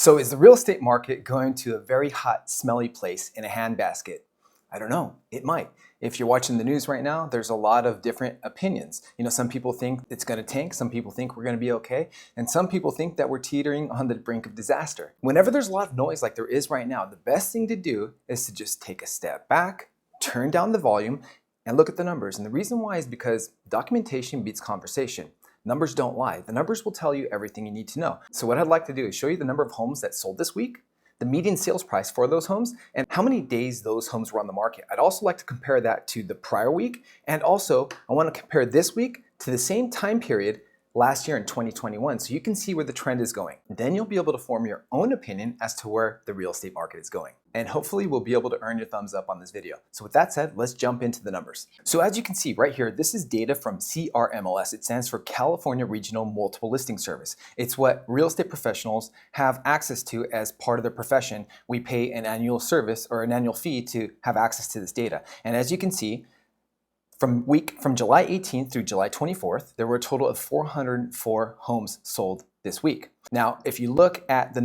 So is the real estate market going to a very hot, smelly place in a handbasket? I don't know. It might. If you're watching the news right now, there's a lot of different opinions. Some people think it's going to tank, some people think we're going to be okay, and some people think that we're teetering on the brink of disaster. Whenever there's a lot of noise like there is right now, the best thing to do is to just take a step back, turn down the volume, and look at the numbers. And the reason why is because documentation beats conversation. Numbers don't lie. The numbers will tell you everything you need to know. So what I'd like to do is show you the number of homes that sold this week, the median sales price for those homes, and how many days those homes were on the market. I'd also like to compare that to the prior week, and also I want to compare this week to the same time period last year in 2021, so you can see where the trend is going. Then you'll be able to form your own opinion as to where the real estate market is going. And hopefully we'll be able to earn your thumbs up on this video. So with that said, let's jump into the numbers. So as you can see right here, this is data from CRMLS. It stands for California Regional Multiple Listing Service. It's what real estate professionals have access to as part of their profession. We pay an annual service or an annual fee to have access to this data. And as you can see, from July 18th through July 24th, there were a total of 404 homes sold this week. Now, if you look at the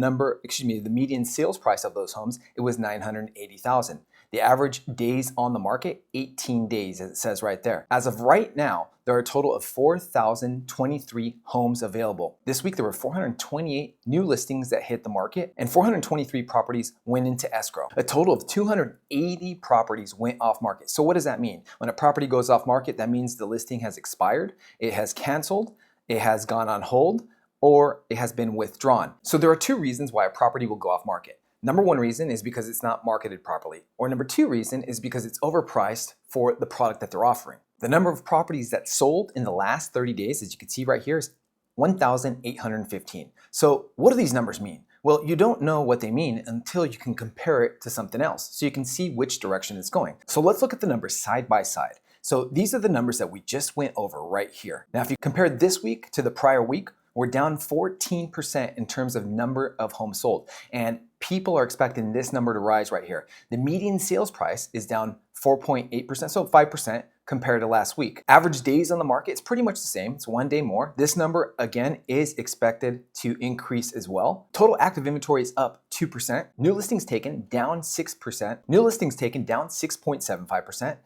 median sales price of those homes, it was $980,000. The average days on the market, 18 days, as it says right there. As of right now, there are a total of 4,023 homes available. This week, there were 428 new listings that hit the market, and 423 properties went into escrow. A total of 280 properties went off market. So what does that mean? When a property goes off market, that means the listing has expired, it has canceled, it has gone on hold, or it has been withdrawn. So there are two reasons why a property will go off market. Number one reason is because it's not marketed properly. Or number two reason is because it's overpriced for the product that they're offering. The number of properties that sold in the last 30 days, as you can see right here, is 1,815. So what do these numbers mean? Well, you don't know what they mean until you can compare it to something else, so you can see which direction it's going. So let's look at the numbers side by side. So these are the numbers that we just went over right here. Now, if you compare this week to the prior week, we're down 14% in terms of number of homes sold. And people are expecting this number to rise right here. The median sales price is down 4.8%, so 5% compared to last week. Average days on the market is pretty much the same. It's 1 day more. This number, again, is expected to increase as well. Total active inventory is up 2%. New listings taken down 6%. New listings taken down 6.75%.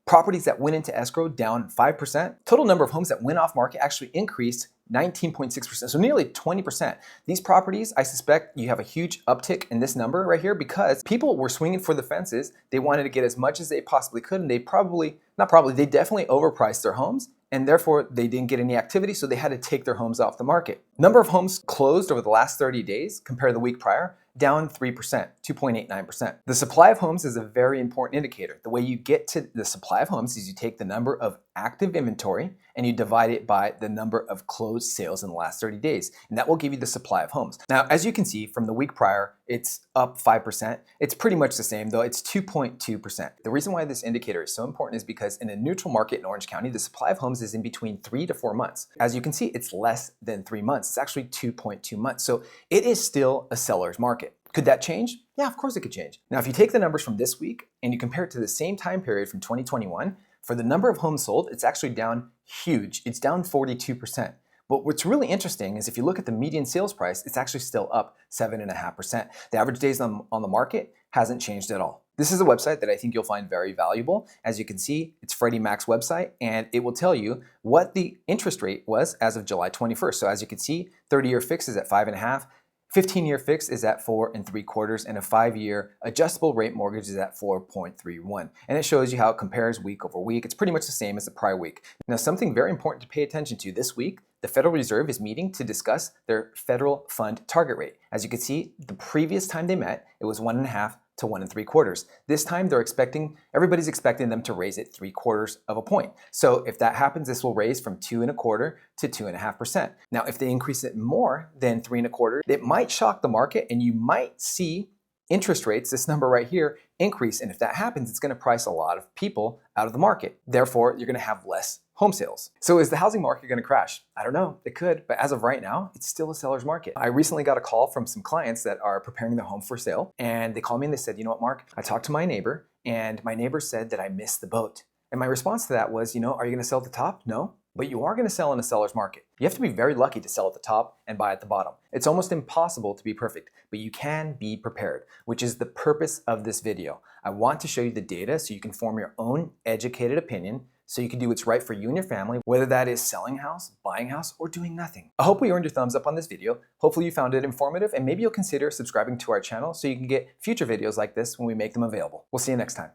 Properties that went into escrow down 5%. Total number of homes that went off market actually increased 19.6%, so nearly 20%. These properties, I suspect you have a huge uptick in this number right here because people were swinging for the fences. They wanted to get as much as they possibly could, and they they definitely overpriced their homes, and therefore they didn't get any activity, so they had to take their homes off the market. Number of homes closed over the last 30 days compared to the week prior, down 3%, 2.89%. The supply of homes is a very important indicator. The way you get to the supply of homes is you take the number of active inventory and you divide it by the number of closed sales in the last 30 days. And that will give you the supply of homes. Now, as you can see from the week prior, it's up 5%. It's pretty much the same though, it's 2.2%. The reason why this indicator is so important is because in a neutral market in Orange County, the supply of homes is in between 3 to 4 months. As you can see, it's less than 3 months. It's actually 2.2 months. So it is still a seller's market. Could that change? Yeah, of course it could change. Now, if you take the numbers from this week and you compare it to the same time period from 2021, for the number of homes sold, it's actually down huge. It's down 42%. But what's really interesting is if you look at the median sales price, it's actually still up 7.5%. The average days on the market hasn't changed at all. This is a website that I think you'll find very valuable. As you can see, it's Freddie Mac's website, and it will tell you what the interest rate was as of July 21st. So as you can see, 30-year fix is at 5.5%. 15-year fix is at 4 3/4, and a 5-year adjustable rate mortgage is at 4.31. And it shows you how it compares week over week. It's pretty much the same as the prior week. Now, something very important to pay attention to this week, the Federal Reserve is meeting to discuss their federal fund target rate. As you can see, the previous time they met, it was 1.5 to 1 3/4. This time everybody's expecting them to raise it 3/4 of a point. So if that happens, this will raise from 2.25% to 2.5%. Now, if they increase it more than 3.25%, it might shock the market and you might see interest rates, this number right here, increase. And if that happens, it's going to price a lot of people out of the market. Therefore, you're going to have less home sales. So is the housing market going to crash? I don't know, it could, but as of right now, it's still a seller's market. I recently got a call from some clients that are preparing their home for sale, and they called me and they said, you know what, Mark, I talked to my neighbor, and my neighbor said that I missed the boat. And my response to that was, are you going to sell at the top? No. But you are going to sell in a seller's market. You have to be very lucky to sell at the top and buy at the bottom. It's almost impossible to be perfect, but you can be prepared, which is the purpose of this video. I want to show you the data so you can form your own educated opinion, so you can do what's right for you and your family, whether that is selling a house, buying a house, or doing nothing. I hope we earned your thumbs up on this video. Hopefully you found it informative, and maybe you'll consider subscribing to our channel so you can get future videos like this when we make them available. We'll see you next time.